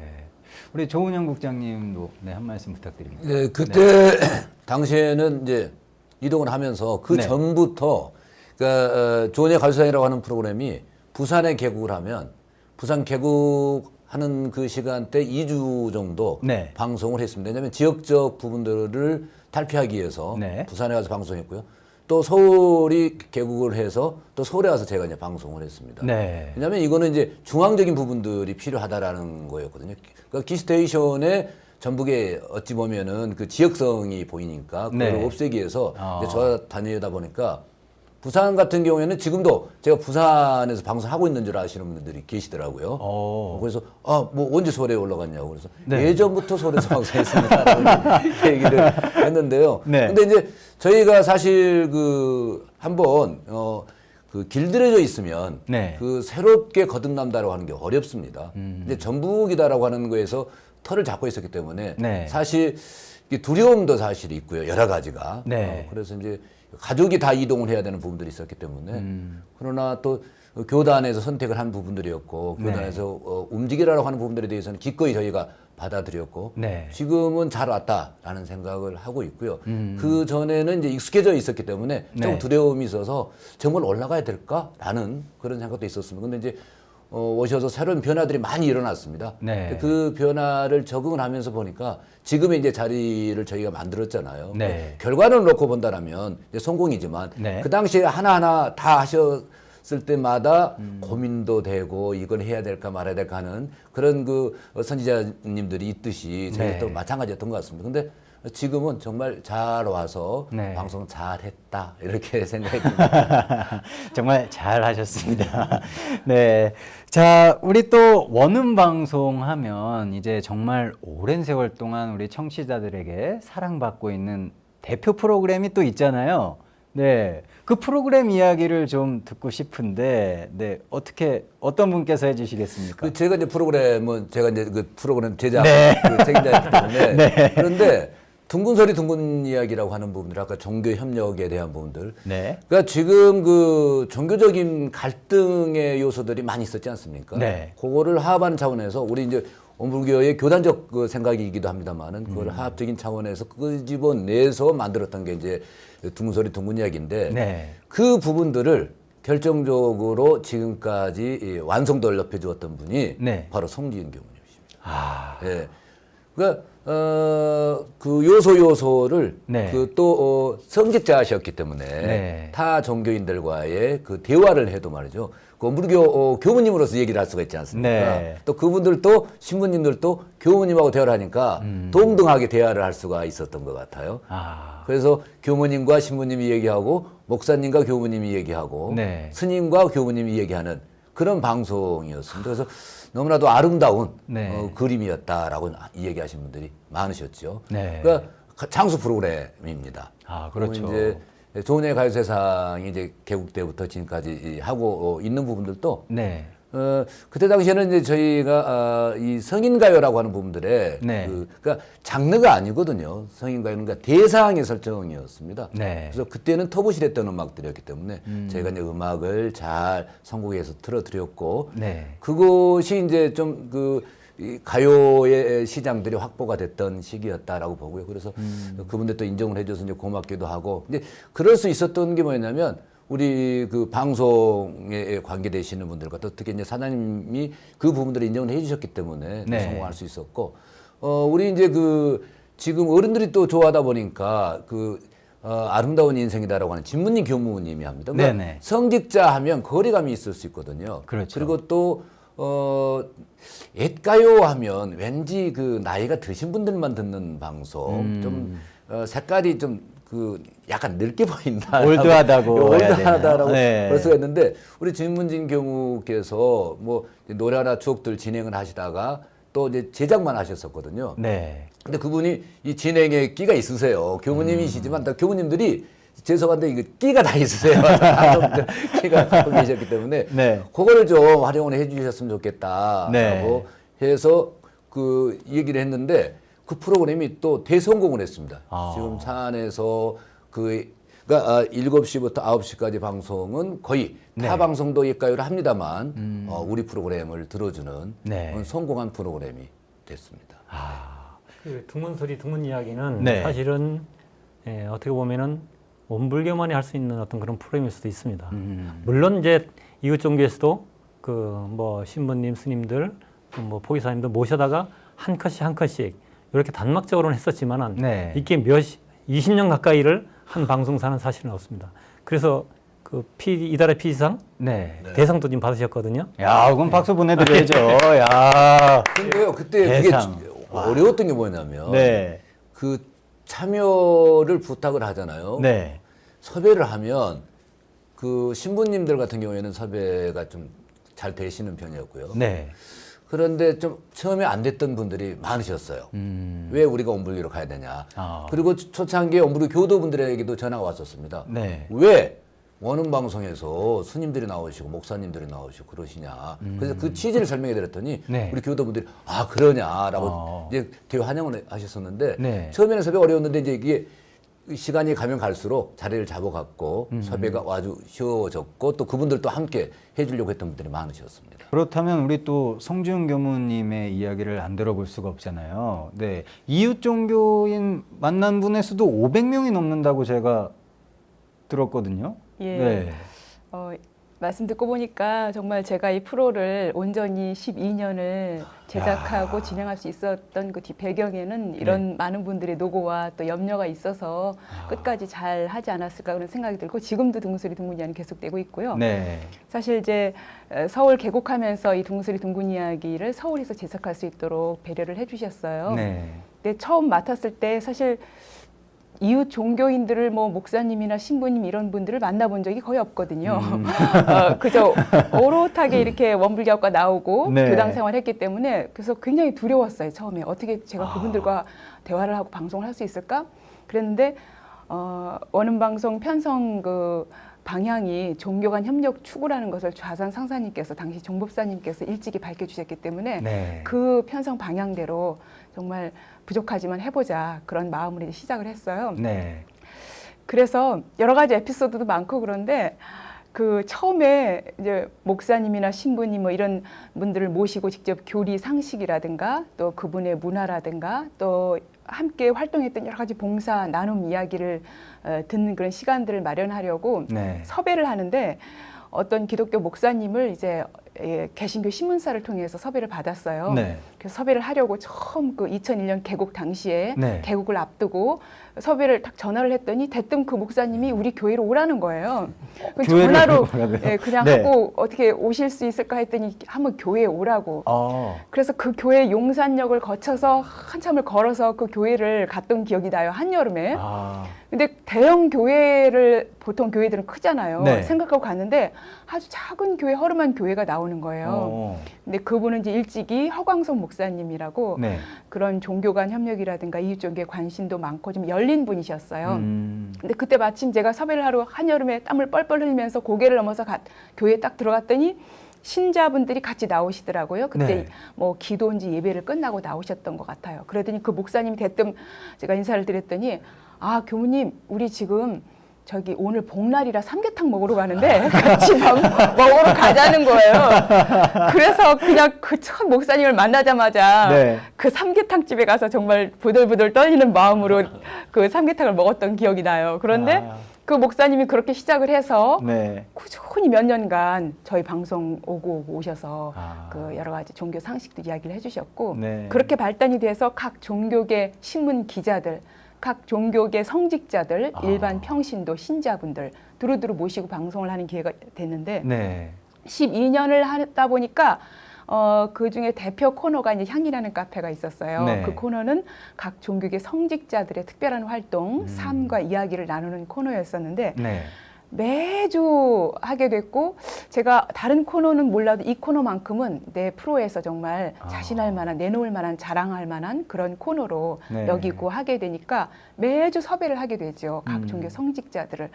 우리 조은영 국장님도 네, 한 말씀 부탁드립니다. 네, 그때 당시에는 이제 이동을 하면서 그 네. 전부터 그러니까 조은의 가요사랑이라고 하는 프로그램이 부산에 개국을 하면 부산 개국하는 그 시간대 2주 정도 네. 방송을 했습니다. 왜냐하면 지역적 부분들을 탈피하기 위해서 네. 부산에 가서 방송했고요. 또 서울이 개국을 해서 또 서울에 와서 제가 이제 방송을 했습니다. 네. 왜냐하면 이거는 이제 중앙적인 부분들이 필요하다라는 거였거든요. 그러니까 키스테이션의 전북에 어찌 보면은 그 지역성이 보이니까 그걸 네. 없애기 위해서 이제 저 다니다 보니까 부산 같은 경우에는 지금도 제가 부산에서 방송하고 있는 줄 아시는 분들이 계시더라고요. 그래서 뭐 언제 서울에 올라갔냐고 그래서 네. 예전부터 서울에서 방송했습니다라는 얘기를 했는데요. 네. 근데 이제 저희가 사실 그 한번 그 길들여져 있으면 네. 그 새롭게 거듭난다라고 하는 게 어렵습니다. 근데 전북이다라고 하는 거에서 털을 잡고 있었기 때문에 네. 사실 이게 두려움도 사실 있고요. 여러 가지가. 네. 그래서 이제 가족이 다 이동을 해야 되는 부분들이 있었기 때문에 그러나 또 교단에서 선택을 한 부분들이었고 교단에서 움직이라고 하는 부분들에 대해서는 기꺼이 저희가 받아들였고 네. 지금은 잘 왔다라는 생각을 하고 있고요. 그 전에는 이제 익숙해져 있었기 때문에 좀 네. 두려움이 있어서 정말 올라가야 될까라는 그런 생각도 있었습니다. 근데 이제 오셔서 새로운 변화들이 많이 일어났습니다. 네. 그 변화를 적응을 하면서 보니까 지금의 이제 자리를 저희가 만들었잖아요. 네. 결과를 놓고 본다라면 이제 성공이지만 네. 그 당시에 하나하나 다 하셨을 때마다 고민도 되고 이걸 해야 될까 말아야 될까 하는 그런 그 선지자님들이 있듯이 저희도 네. 마찬가지였던 것 같습니다. 근데 지금은 정말 잘 와서 네. 방송 잘했다 이렇게 생각이 듭니다. 정말 잘 하셨습니다. 네. 자, 우리 또 원음 방송 하면 이제 정말 오랜 세월 동안 우리 청취자들에게 사랑받고 있는 대표 프로그램이 또 있잖아요. 네. 그 프로그램 이야기를 좀 듣고 싶은데, 네. 어떤 분께서 해주시겠습니까? 제가 이제 프로그램은 제가 이제 그 프로그램 제작 네. 그 책임자이기 때문에 네. 그런데 둥근 소리 둥근 이야기라고 하는 부분들 아까 종교 협력에 대한 부분들 네. 그러니까 지금 그 종교적인 갈등의 요소들이 많이 있었지 않습니까? 네. 그거를 화합하는 차원에서 우리 이제 원불교의 교단적 그 생각이기도 합니다만은 그걸 화합적인 차원에서 끄집어내서 만들었던 게 이제 둥근 소리 둥근 이야기인데 네. 그 부분들을 결정적으로 지금까지 이 완성도를 높여주었던 분이 네. 바로 송지은 교무님이십니다. 아. 예. 그러니까 그 요소를 네. 성직자셨기 때문에 네. 타 종교인들과의 그 대화를 해도 말이죠. 그 원불교 교무님으로서 얘기를 할 수가 있지 않습니까? 네. 또 그분들도 신부님들도 교무님하고 대화를 하니까 동등하게 대화를 할 수가 있었던 것 같아요. 아. 그래서 교무님과 신부님이 얘기하고 목사님과 교무님이 얘기하고 네. 스님과 교무님이 얘기하는 그런 방송이었습니다. 그래서 너무나도 아름다운 네. 그림이었다라고 얘기하시는 분들이 많으셨죠. 네. 그러니까 장수 프로그램입니다. 아, 그렇죠. 이제 조은의 가요세상이 이제 개국 때부터 지금까지 하고 있는 부분들도 네. 그때 당시에는 이제 저희가 이 성인가요라고 하는 부분들에 네. 그러니까 장르가 아니거든요. 성인가요는 그러니까 대상의 설정이었습니다. 네. 그래서 그때는 터부실했던 음악들이었기 때문에 저희가 이제 음악을 잘 선곡해서 틀어드렸고 네. 그것이 이제 좀 이 가요의 시장들이 확보가 됐던 시기였다라고 보고요. 그래서 그분들 또 인정을 해줘서 이제 고맙기도 하고. 근데 그럴 수 있었던 게 뭐였냐면 우리 그 방송에 관계되시는 분들과 또 특히 이제 사장님이 그 부분들을 인정을 해주셨기 때문에 네. 성공할 수 있었고, 우리 이제 지금 어른들이 또 좋아하다 보니까 아름다운 인생이다라고 하는 진문님 교무님이 합니다. 그러니까 네네. 성직자 하면 거리감이 있을 수 있거든요. 그렇죠. 그리고 또 옛가요 하면 왠지 그 나이가 드신 분들만 듣는 방송, 좀 색깔이 좀 약간 늙게 보인다. 올드하다고 해야 올드하다라고 되나요? 네. 그럴 수가 있는데 우리 진문진 경우께서 뭐 노래하나 추억들 진행을 하시다가 또 이제 제작만 하셨었거든요. 네. 근데 그분이 이 진행에 끼가 있으세요. 교무님이시지만 다 교무님들이 죄송한데 이거 끼가 다 있으세요. 끼가 갖고 계셨기 때문에 네. 그거를 좀 활용을 해주셨으면 좋겠다라고 네. 해서 그 얘기를 했는데 그 프로그램이 또 대성공을 했습니다. 아. 지금 차 안에서 그러니까 7시부터 9시까지 방송은 거의 네. 타 방송도 옛가요를 합니다만 우리 프로그램을 들어주는 네. 성공한 프로그램이 됐습니다. 아. 그 둥근 소리 둥근 이야기는 네. 사실은 어떻게 보면은 원불교만이 할 수 있는 어떤 그런 프로그램일 수도 있습니다. 물론 이제 이웃 종교에서도 그 뭐 신부님, 스님들, 뭐 포기사님들 모셔다가 한 컷씩 이렇게 단막적으로는 했었지만은 네. 이게 20년 가까이를 한 방송사는 사실은 없습니다. 그래서 그 이달의 피지상 네. 대상도 지금 받으셨거든요. 야, 그럼 박수 보내드려야죠. 야. 근데요, 그때 대상. 그게 어려웠던 게 뭐냐면 네. 그 참여를 부탁을 하잖아요. 네. 섭외를 하면 그 신부님들 같은 경우에는 섭외가 좀 잘 되시는 편이었고요. 네. 그런데 좀 처음에 안 됐던 분들이 많으셨어요. 왜 우리가 원불교로 가야 되냐. 아. 그리고 초창기에 원불교 교도분들에게도 전화가 왔었습니다. 네. 왜 원음 방송에서 스님들이 나오시고 목사님들이 나오시고 그러시냐. 그래서 그 취지를 설명해 드렸더니 네. 우리 교도분들이 그러냐라고 이제 되게 환영을 하셨었는데 네. 처음에는 섭외가 어려웠는데 이제 이게 시간이 가면 갈수록 자리를 잡아갖고 섭외가 아주 쉬워졌고 또 그분들도 함께 해주려고 했던 분들이 많으셨습니다. 그렇다면 우리 또 성지훈 교무님의 이야기를 안 들어볼 수가 없잖아요. 네. 이웃 종교인 만난 분의 수도 500명이 넘는다고 제가 들었거든요. 예. 네. 말씀 듣고 보니까 정말 제가 이 프로를 온전히 12년을 제작하고 진행할 수 있었던 그 뒤 배경에는 이런 많은 분들의 노고와 또 염려가 있어서 끝까지 잘 하지 않았을까 그런 생각이 들고 지금도 둥근소리 둥근 이야기는 계속되고 있고요. 네. 사실 이제 서울 개국하면서 이 둥근소리 둥근 이야기를 서울에서 제작할 수 있도록 배려를 해주셨어요. 네. 근데 처음 맡았을 때 사실 이웃 종교인들을 뭐 목사님이나 신부님 이런 분들을 만나본 적이 거의 없거든요. 그저 오롯하게 이렇게 원불교학과 나오고 네. 교당 생활했기 때문에 그래서 굉장히 두려웠어요. 처음에 어떻게 제가 그분들과 대화를 하고 방송을 할 수 있을까? 그랬는데 원음방송 편성 그 방향이 종교 간 협력 추구라는 것을 좌산 상사님께서 당시 종법사님께서 일찍이 밝혀주셨기 때문에 네. 그 편성 방향대로 정말 부족하지만 해보자 그런 마음으로 이제 시작을 했어요. 네. 그래서 여러 가지 에피소드도 많고 그런데 그 처음에 이제 목사님이나 신부님 뭐 이런 분들을 모시고 직접 교리 상식이라든가 또 그분의 문화라든가 또 함께 활동했던 여러 가지 봉사 나눔 이야기를 듣는 그런 시간들을 마련하려고 네. 섭외를 하는데 어떤 기독교 목사님을 이제 개신교 신문사를 통해서 섭외를 받았어요. 네. 그래서 섭외를 하려고 처음 그 2001년 개국 당시에 네. 개국을 앞두고 섭외를 딱 전화를 했더니 대뜸 그 목사님이 우리 교회로 오라는 거예요. 교회를 전화로 오라고요? 그냥 네. 하고 어떻게 오실 수 있을까 했더니 한번 교회에 오라고. 어. 그래서 그 교회 용산역을 거쳐서 한참을 걸어서 그 교회를 갔던 기억이 나요. 한여름에. 아. 근데 대형 교회를 보통 교회들은 크잖아요. 네. 생각하고 갔는데 아주 작은 교회 허름한 교회가 나오는 거예요. 어. 근데 그분은 이제 일찍이 허광성 목사님이라고 네. 그런 종교 간 협력이라든가 이웃 종교에 관심도 많고 좀 열린 분이셨어요. 음. 근데 그때 마침 제가 섭외를 하러 한여름에 땀을 뻘뻘 흘리면서 고개를 넘어서 교회에 딱 들어갔더니 신자분들이 같이 나오시더라고요. 그때 네. 뭐 기도인지 예배를 끝나고 나오셨던 것 같아요. 그러더니 그 목사님이 대뜸 제가 인사를 드렸더니 아 교무님 우리 지금 저기 오늘 복날이라 삼계탕 먹으러 가는데 같이 밥 먹으러 가자는 거예요. 그래서 그냥 그 첫 목사님을 만나자마자 네. 그 삼계탕 집에 가서 정말 부들부들 떨리는 마음으로 그 삼계탕을 먹었던 기억이 나요. 그런데 아. 그 목사님이 그렇게 시작을 해서 네. 꾸준히 몇 년간 저희 방송 오고 오셔서 아. 그 여러 가지 종교 상식도 이야기를 해주셨고 네. 그렇게 발단이 돼서 각 종교계 신문 기자들 각 종교계 성직자들, 아. 일반 평신도, 신자분들 두루두루 모시고 방송을 하는 기회가 됐는데 네. 12년을 하다 보니까 그 중에 대표 코너가 이제 향이라는 카페가 있었어요. 네. 그 코너는 각 종교계 성직자들의 특별한 활동, 삶과 이야기를 나누는 코너였었는데 네. 매주 하게 됐고 제가 다른 코너는 몰라도 이 코너만큼은 내 프로에서 정말 자신할 만한 내놓을 만한 자랑할 만한 그런 코너로 네. 여기고 하게 되니까 매주 섭외를 하게 되죠. 각 종교 성직자들을.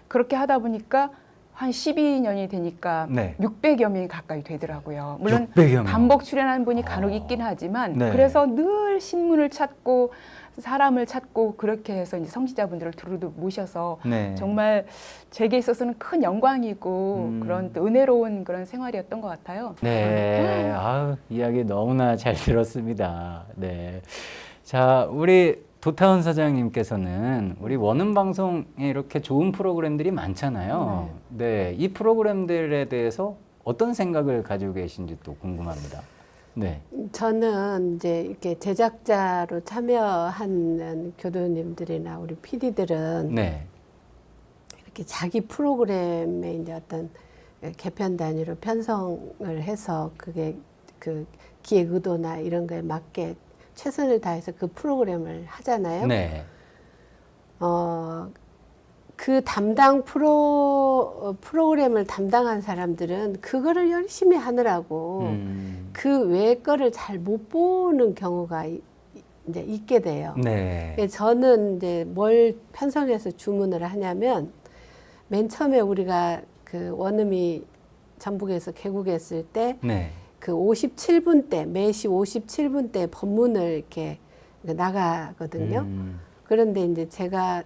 그렇게 하다 보니까 한 12년이 되니까 네. 600여 명이 가까이 되더라고요. 물론 600여 명. 단복 출연하는 분이 간혹 있긴 하지만 네. 그래서 늘 신문을 찾고 사람을 찾고 그렇게 해서 이제 성직자분들을 두루두루 모셔서 네. 정말 제게 있어서는 큰 영광이고 그런 또 은혜로운 그런 생활이었던 것 같아요. 네. 아유, 이야기 너무나 잘 들었습니다. 네. 자, 우리 도타운 사장님께서는 우리 원음 방송에 이렇게 좋은 프로그램들이 많잖아요. 네. 이 프로그램들에 대해서 어떤 생각을 가지고 계신지 또 궁금합니다. 네. 저는 이제 이렇게 제작자로 참여하는 교도님들이나 우리 PD들은 네. 이렇게 자기 프로그램에 이제 어떤 개편 단위로 편성을 해서 그게 그 기획 의도나 이런 거에 맞게 최선을 다해서 그 프로그램을 하잖아요. 네. 그 담당 프로그램을 담당한 사람들은 그거를 열심히 하느라고 그 외의 거를 잘 못 보는 경우가 이제 있게 돼요. 네. 저는 이제 뭘 편성해서 주문을 하냐면 맨 처음에 우리가 그 원음이 전북에서 개국했을 때 네. 그 57분 때 매시 57분 때 법문을 이렇게 나가거든요. 그런데 이제 제가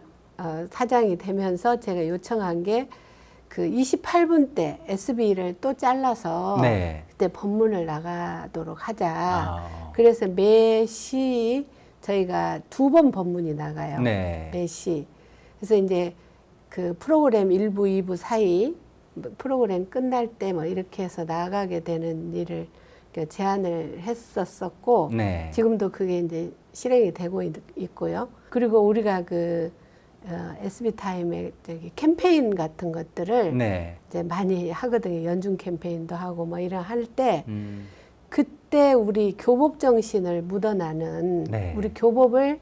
사장이 되면서 제가 요청한 게 그 28분 때 SB를 또 잘라서 네. 그때 법문을 나가도록 하자. 아. 그래서 매시 저희가 2번 법문이 나가요. 네. 매시. 그래서 이제 그 프로그램 1부, 2부 사이 프로그램 끝날 때 뭐 이렇게 해서 나가게 되는 일을 제안을 했었었고 네. 지금도 그게 이제 실행이 되고 있고요. 그리고 우리가 SB 타임의 캠페인 같은 것들을 네. 이제 많이 하거든요. 연중 캠페인도 하고 뭐 이런 할 때 음. 그때 우리 교법 정신을 묻어나는 네. 우리 교법을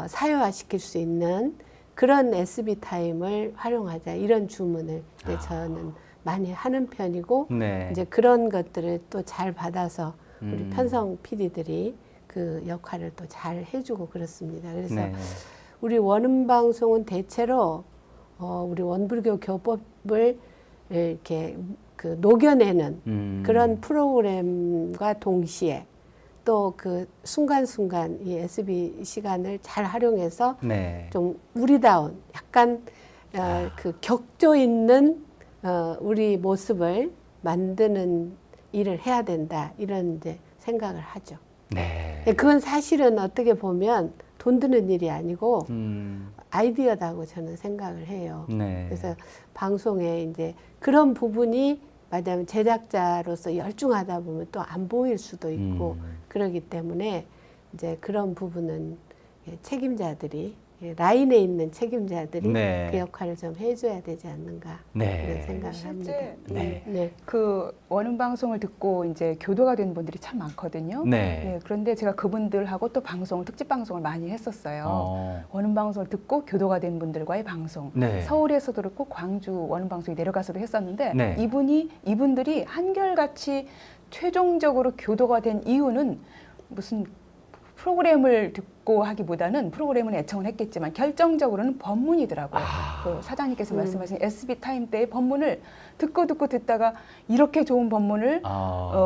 사회화시킬 수 있는 그런 SB 타임을 활용하자 이런 주문을 이제 저는 많이 하는 편이고 네. 이제 그런 것들을 또 잘 받아서 우리 편성 PD들이 그 역할을 또 잘 해주고 그렇습니다. 그래서 네. 우리 원음 방송은 대체로 우리 원불교 교법을 이렇게 녹여내는 그런 프로그램과 동시에 또 그 순간순간 이 SB 시간을 잘 활용해서 네. 좀 우리다운 약간 그 격조 있는 우리 모습을 만드는 일을 해야 된다 이런 이제 생각을 하죠. 네. 그건 사실은 어떻게 보면 돈 드는 일이 아니고 아이디어다고 저는 생각을 해요. 네. 그래서 방송에 이제 그런 부분이 말하자면 제작자로서 열중하다 보면 또 안 보일 수도 있고 그러기 때문에 이제 그런 부분은 책임자들이 라인에 있는 책임자들이 네. 그 역할을 좀 해줘야 되지 않는가 네. 그런 생각을 합니다. 실제 네. 네. 그 원음 방송을 듣고 이제 교도가 된 분들이 참 많거든요. 네. 그런데 제가 그분들하고 또 방송을 특집 방송을 많이 했었어요. 어. 원음 방송을 듣고 교도가 된 분들과의 방송. 네. 서울에서도 그렇고 광주 원음 방송에 내려가서도 했었는데 네. 이분들이 한결같이 최종적으로 교도가 된 이유는 무슨 프로그램을 듣고 하기보다는 프로그램은 애청을 했겠지만 결정적으로는 법문이더라고요. 그 사장님께서 말씀하신 SB 타임 때의 법문을 듣고 듣다가 이렇게 좋은 법문을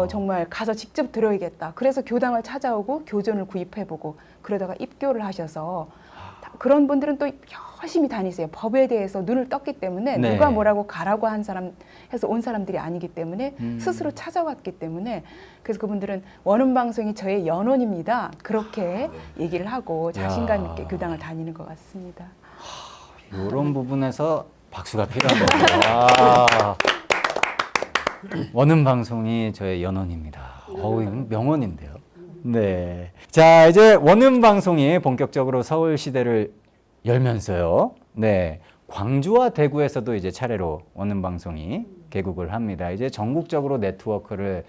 정말 가서 직접 들어야겠다. 그래서 교당을 찾아오고 교전을 구입해보고 그러다가 입교를 하셔서 그런 분들은 또 열심히 다니세요. 법에 대해서 눈을 떴기 때문에 네. 누가 뭐라고 가라고 한 사람 해서 온 사람들이 아니기 때문에 스스로 찾아왔기 때문에 그래서 그분들은 원음 방송이 저의 연원입니다. 그렇게 얘기를 하고 자신감 있게 교당을 다니는 것 같습니다. 이런 부분에서 박수가 필요합니다. 원음 방송이 저의 연원입니다. 이건 명언인데요. 네. 자, 이제 원음 방송이 본격적으로 서울 시대를 열면서요. 네. 광주와 대구에서도 이제 차례로 원음 방송이 개국을 합니다. 이제 전국적으로 네트워크를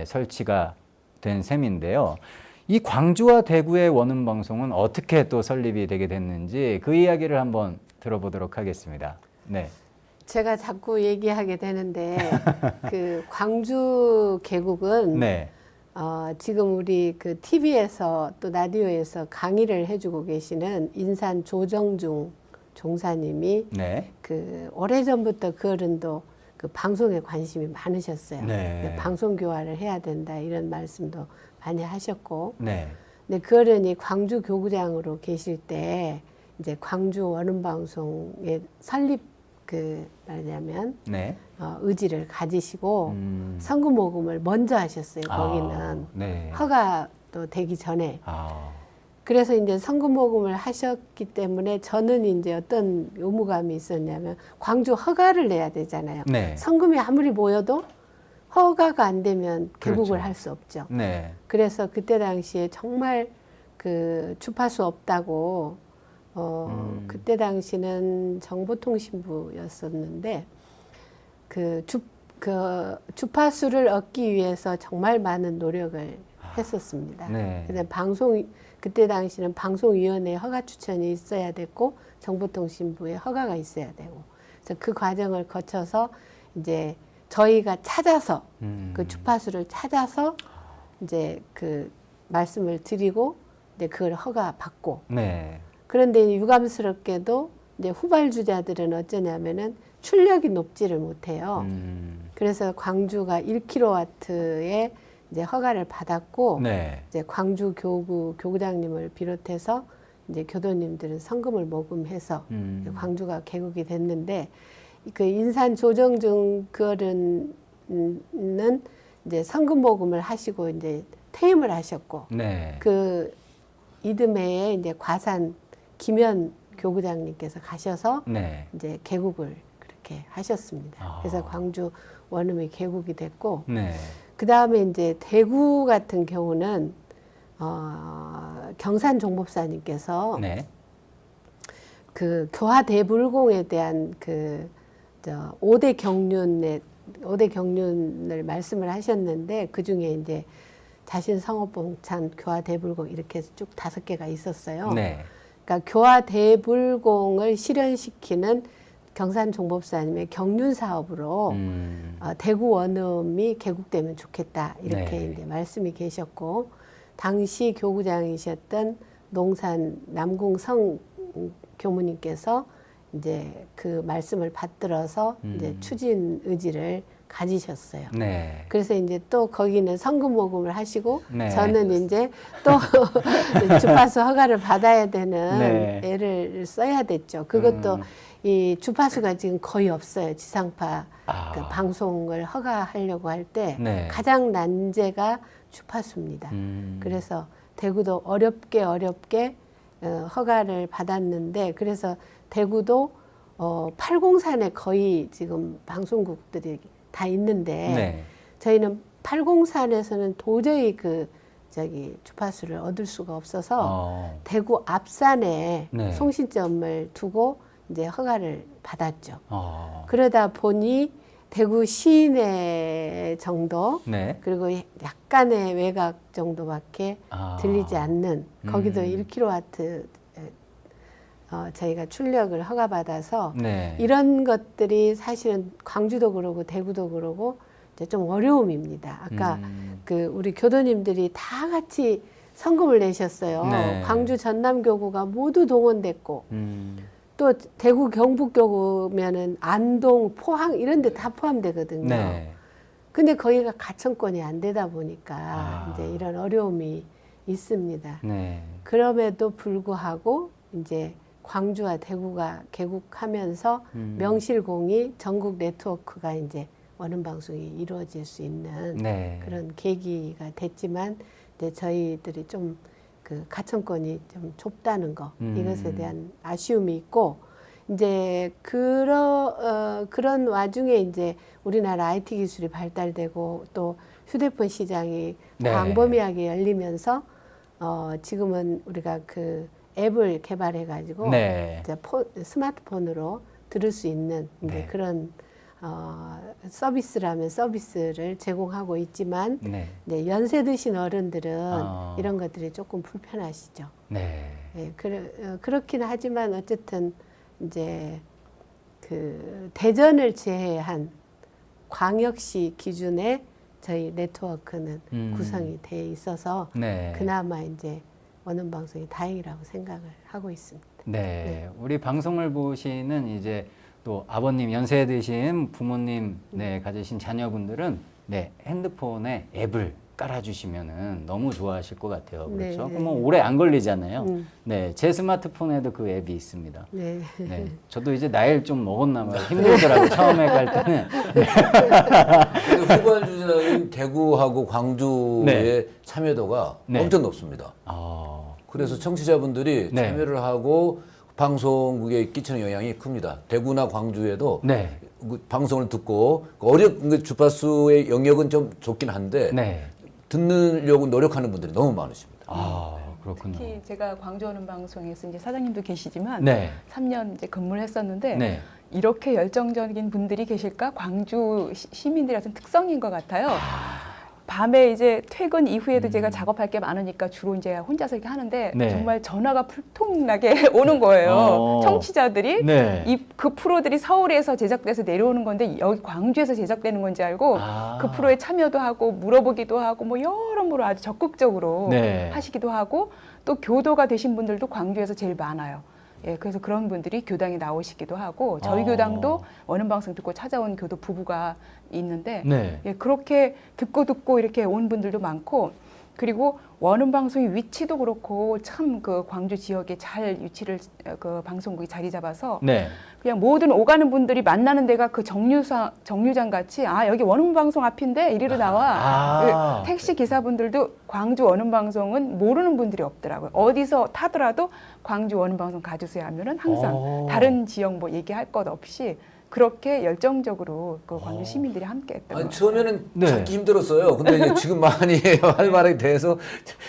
설치가 된 셈인데요. 이 광주와 대구의 원음 방송은 어떻게 또 설립이 되게 됐는지 그 이야기를 한번 들어보도록 하겠습니다. 네. 제가 자꾸 얘기하게 되는데 그 광주 개국은 네. 지금 우리 그 TV에서 또 라디오에서 강의를 해주고 계시는 인산 조정중 종사님이 네. 그 오래전부터 그 어른도 그 방송에 관심이 많으셨어요. 네. 방송 교화를 해야 된다 이런 말씀도 많이 하셨고, 네. 근데 그 어른이 광주 교구장으로 계실 때 이제 광주 원음 방송의 설립 말하자면 네. 의지를 가지시고 성금 모금을 먼저 하셨어요. 거기는 네. 허가도 되기 전에. 그래서 이제 성금 모금을 하셨기 때문에 저는 이제 어떤 의무감이 있었냐면 광주 허가를 내야 되잖아요. 네. 성금이 아무리 모여도 허가가 안 되면 개국을 그렇죠. 할 수 없죠. 네. 그래서 그때 당시에 정말 그 주파수 없다고 그때 당시는 정보통신부였었는데 그 주파수를 얻기 위해서 정말 많은 노력을 했었습니다. 네. 근데 그때 당시는 방송위원회 허가 추천이 있어야 됐고 정보통신부에 허가가 있어야 되고 그래서 그 과정을 거쳐서 이제 저희가 찾아서 그 주파수를 찾아서 이제 그 말씀을 드리고 이제 그걸 허가 받고 네. 그런데 유감스럽게도 이제 후발주자들은 어쩌냐면은 출력이 높지를 못해요. 그래서 광주가 1kW에 이제 허가를 받았고, 네. 이제 광주 교구장님을 비롯해서 이제 교도님들은 성금을 모금해서 광주가 개국이 됐는데, 그 인산 조정중 그 어른은 이제 성금 모금을 하시고 이제 퇴임을 하셨고, 네. 그 이듬해에 이제 과산 김현 교구장님께서 가셔서 네. 이제 개국을 그렇게 이렇게 하셨습니다. 그래서 광주 원음이 개국이 됐고 네. 그 다음에 이제 대구 같은 경우는 경산 종법사님께서 네. 그 교화 대불공에 대한 그 5대 경륜을 말씀을 하셨는데 그 중에 이제 자신 성업봉찬 교화 대불공 이렇게 해서 쭉 5개가 있었어요. 네. 그러니까 교화 대불공을 실현시키는 경산 종법사님의 경륜 사업으로 대구 원음이 개국되면 좋겠다 이렇게 네. 이제 말씀이 계셨고 당시 교구장이셨던 농산 남궁성 교무님께서 이제 그 말씀을 받들어서 이제 추진 의지를 가지셨어요. 네. 그래서 이제 또 거기는 성금 모금을 하시고 네. 저는 이제 또 주파수 허가를 받아야 되는 네. 애를 써야 됐죠. 그것도 이 주파수가 지금 거의 없어요. 지상파 그 방송을 허가하려고 할 때 네. 가장 난제가 주파수입니다. 그래서 대구도 어렵게 허가를 받았는데 그래서 대구도 803에 거의 지금 방송국들이 다 있는데 네. 저희는 803에서는 도저히 주파수를 얻을 수가 없어서 대구 앞산에 네. 송신점을 두고 이제 허가를 받았죠. 어. 그러다 보니 대구 시내 정도 네. 그리고 약간의 외곽 정도밖에 들리지 않는 거기도 1kW 저희가 출력을 허가받아서 네. 이런 것들이 사실은 광주도 그러고 대구도 그러고 이제 좀 어려움입니다. 아까 그 우리 교도님들이 다 같이 성금을 내셨어요. 네. 광주 전남교구가 모두 동원됐고 또 대구 경북교구면은 안동, 포항 이런 데 다 포함되거든요. 네. 근데 거기가 가천권이 안 되다 보니까 이제 이런 어려움이 있습니다. 네. 그럼에도 불구하고 이제 광주와 대구가 개국하면서 명실공히 전국 네트워크가 이제 원음 방송이 이루어질 수 있는 네. 그런 계기가 됐지만 이제 저희들이 좀 그 가천권이 좀 좁다는 거 이것에 대한 아쉬움이 있고 이제 그런 와중에 이제 우리나라 IT 기술이 발달되고 또 휴대폰 시장이 네. 광범위하게 열리면서 지금은 우리가 그 앱을 개발해 가지고 네. 이제 스마트폰으로 들을 수 있는 이제 네. 그런 서비스라면 서비스를 제공하고 있지만 네. 이제 연세 드신 어른들은 이런 것들이 조금 불편하시죠. 네. 예, 그렇긴 하지만 어쨌든 이제 그 대전을 제외한 광역시 기준의 저희 네트워크는 구성이 돼 있어서 네. 그나마 이제 원음 방송이 다행이라고 생각을 하고 있습니다. 네. 우리 방송을 보시는 이제 또 아버님 연세 드신 부모님 가지신 자녀분들은 핸드폰에 앱을 깔아주시면은 너무 좋아하실 것 같아요. 네, 그렇죠? 네. 그러면 오래 안 걸리잖아요. 네, 제 스마트폰에도 그 앱이 있습니다. 네. 네, 저도 이제 나이를 좀 먹었나 봐요. 힘들더라고 처음에 갈 때는. 근데 후발주자는 대구하고 광주의 네. 참여도가 네. 엄청 높습니다. 그래서 청취자분들이 네. 참여를 하고 방송국에 끼치는 영향이 큽니다. 대구나 광주에도 네. 그 방송을 듣고 주파수의 영역은 좀 좁긴 한데 네. 듣으려고 노력하는 분들이 너무 많으십니다. 그렇군요. 특히 제가 광주 원음 방송에서 이제 사장님도 계시지만 네. 3년 이제 근무를 했었는데 네. 이렇게 열정적인 분들이 계실까? 광주 시민들의 어떤 특성인 것 같아요. 밤에 이제 퇴근 이후에도 제가 작업할 게 많으니까 주로 이제 혼자서 이렇게 하는데 네. 정말 전화가 풀통나게 오는 거예요. 청취자들이 네. 그 프로들이 서울에서 제작돼서 내려오는 건데 여기 광주에서 제작되는 건지 알고 그 프로에 참여도 하고 물어보기도 하고 뭐 여러모로 아주 적극적으로 네. 하시기도 하고 또 교도가 되신 분들도 광주에서 제일 많아요. 예, 그래서 그런 분들이 교당에 나오시기도 하고 저희 교당도 원음 방송 듣고 찾아온 교도 부부가 있는데 네. 예, 그렇게 듣고 이렇게 온 분들도 많고 그리고 원음 방송의 위치도 그렇고 참 그 광주 지역에 잘 위치를 그 방송국이 자리 잡아서 네. 그냥 모든 오가는 분들이 만나는 데가 그 정류장 같이 여기 원음 방송 앞인데 이리로 나와. 택시 기사분들도 광주 원음 방송은 모르는 분들이 없더라고요. 어디서 타더라도 광주 원음 방송 가주세요 하면은 항상 다른 지역 뭐 얘기할 것 없이 그렇게 열정적으로 그 광주 시민들이 함께했던 아니, 것 처음에는 네. 찾기 힘들었어요. 근데 이제 지금 많이 할 말이 돼서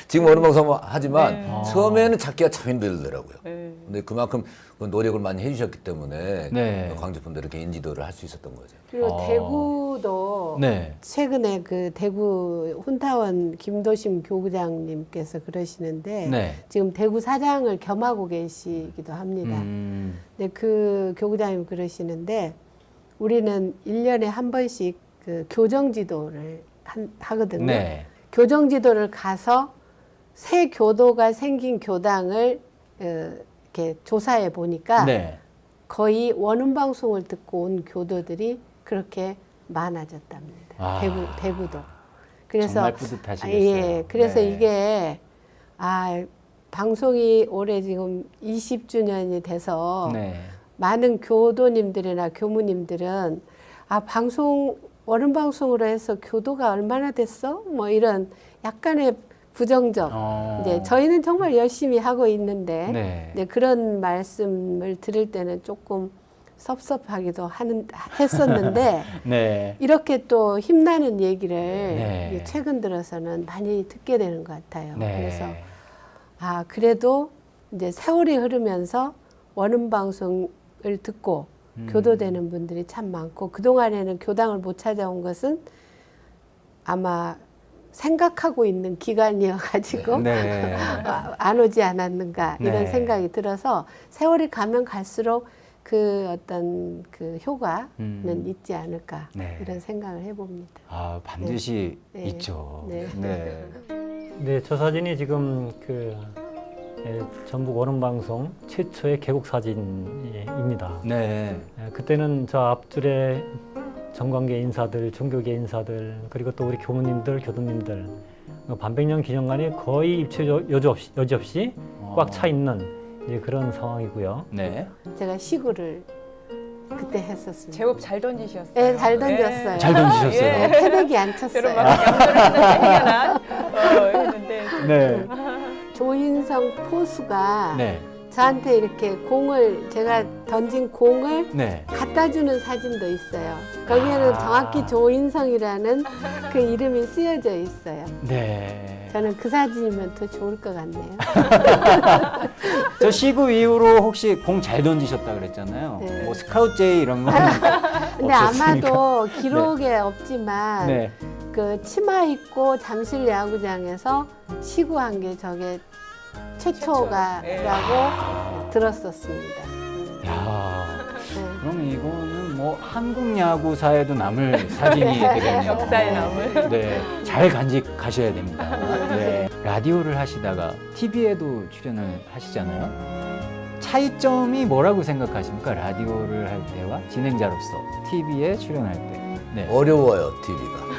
지금 어느 방송 하지만 네. 처음에는 찾기가 참 힘들더라고요. 네. 근데 그만큼 그 노력을 많이 해주셨기 때문에 네. 광주 분들 이렇게 인지도를 할 수 있었던 거죠. 그리고 대구도 네. 최근에 그 대구 훈타원 김도심 교구장님께서 그러시는데 네. 지금 대구 사장을 겸하고 계시기도 합니다. 근데 그 교구장님 그러시는데 우리는 1년에 한 번씩 그 교정 지도를 하거든요. 네. 교정 지도를 가서 새 교도가 생긴 교당을 이렇게 조사해 보니까 네. 거의 원음 방송을 듣고 온 교도들이 그렇게 많아졌답니다. 아. 대구도. 그래서 정말 뿌듯하시겠어요. 예, 그래서 네. 이게 방송이 올해 지금 20주년이 돼서 네. 많은 교도님들이나 교무님들은 원음 방송으로 해서 교도가 얼마나 됐어? 뭐 이런 약간의 부정적. 이제 저희는 정말 열심히 하고 있는데 네. 이제 그런 말씀을 들을 때는 조금 섭섭하기도 했었는데 네. 이렇게 또 힘나는 얘기를 네. 이제 최근 들어서는 많이 듣게 되는 것 같아요. 네. 그래서 그래도 이제 세월이 흐르면서 원음 방송을 듣고 교도되는 분들이 참 많고 그동안에는 교당을 못 찾아온 것은 아마 생각하고 있는 기간이어가지고 네. 안 오지 않았는가 이런 네. 생각이 들어서 세월이 가면 갈수록 그 어떤 그 효과는 있지 않을까 네. 이런 생각을 해봅니다. 반드시 네. 있죠. 네. 네. 네, 저 사진이 지금 전북 원음방송 최초의 개국 사진입니다. 네. 그때는 저 앞줄에 정관계 인사들, 종교계 인사들, 그리고 또 우리 교무님들, 교도님들 반백년 기념관이 거의 입체 여지없이 꽉 차 있는 이제 그런 상황이고요. 네. 제가 시구를 그때 했었습니다. 제법 잘 던지셨어요. 네, 잘 던졌어요. 잘 던지셨어요. 네, 패백이 안 여러 쳤어요. 막 양조를 했는데 했는데 네. 조인성 포수가 네. 저한테 이렇게 제가 던진 공을 네. 갖다 주는 사진도 있어요. 거기에는 정확히 조인성이라는 그 이름이 쓰여져 있어요. 네. 저는 그 사진이면 더 좋을 것 같네요. 저 시구 이후로 혹시 공 잘 던지셨다 그랬잖아요. 네. 뭐 스카우트 제이 이런 거 근데 아마도 기록에 없지만 네. 그 치마 입고 잠실 야구장에서 시구한 게 저게 최초가라고 들었었습니다. 야. 네. 그럼 이거는 뭐 한국 야구사에도 남을 사진이 되겠네요. 역사에 남을. 네, 잘 간직하셔야 됩니다. 네. 라디오를 하시다가 TV에도 출연을 하시잖아요. 차이점이 뭐라고 생각하십니까? 라디오를 할 때와 진행자로서 TV에 출연할 때. 네. 어려워요, TV가.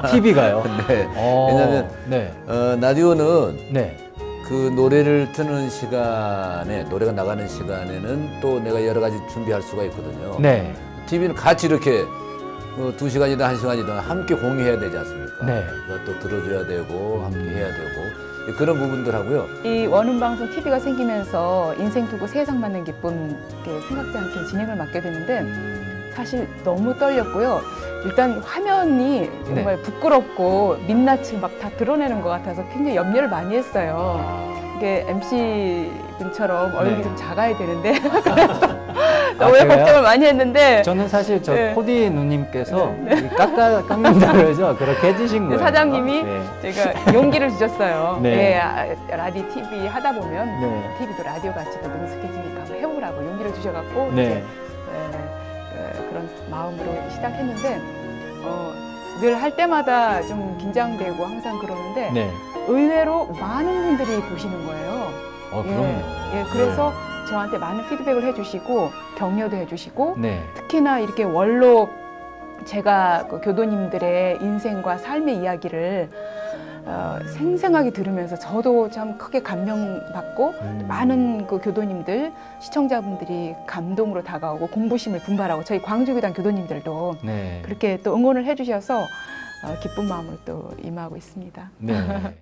TV가요? 네. 왜냐하면 네. 라디오는 네. 그 노래를 트는 시간에 노래가 나가는 시간에는 또 내가 여러 가지 준비할 수가 있거든요. 네. TV는 같이 이렇게 2시간이든 1시간이든 함께 공유해야 되지 않습니까? 네. 그것도 들어줘야 되고 함께 해야 되고 그런 부분들하고요. 이 원음방송 TV가 생기면서 인생 두고 세상 맞는 기쁨 이렇게 생각지 않게 진행을 맡게 되는데 사실 너무 떨렸고요. 일단 화면이 정말 부끄럽고 민낯을 막 다 드러내는 것 같아서 굉장히 염려를 많이 했어요. 이게 MC 분처럼 얼굴이 네. 좀 작아야 되는데 그래서 너무 제가요? 걱정을 많이 했는데 저는 사실 저 네. 코디 누님께서 깎는다 그러죠. 그렇게 해주신 거예요. 사장님이 네. 제가 용기를 주셨어요. 네. 라디오 TV 하다 보면 네. TV도 라디오 같이도 능숙해지니까 한번 해보라고 용기를 주셔갖고 네. 이제 그런 마음으로 시작했는데 늘 할 때마다 좀 긴장되고 항상 그러는데 네. 의외로 많은 분들이 보시는 거예요. 그럼요. 그래서 저한테 많은 피드백을 해주시고 격려도 해주시고 네. 특히나 이렇게 원로 제가 그 교도님들의 인생과 삶의 이야기를 생생하게 들으면서 저도 참 크게 감명받고 많은 그 교도님들, 시청자분들이 감동으로 다가오고 공부심을 분발하고 저희 광주교단 교도님들도 네. 그렇게 또 응원을 해주셔서 기쁜 마음으로 또 임하고 있습니다. 네.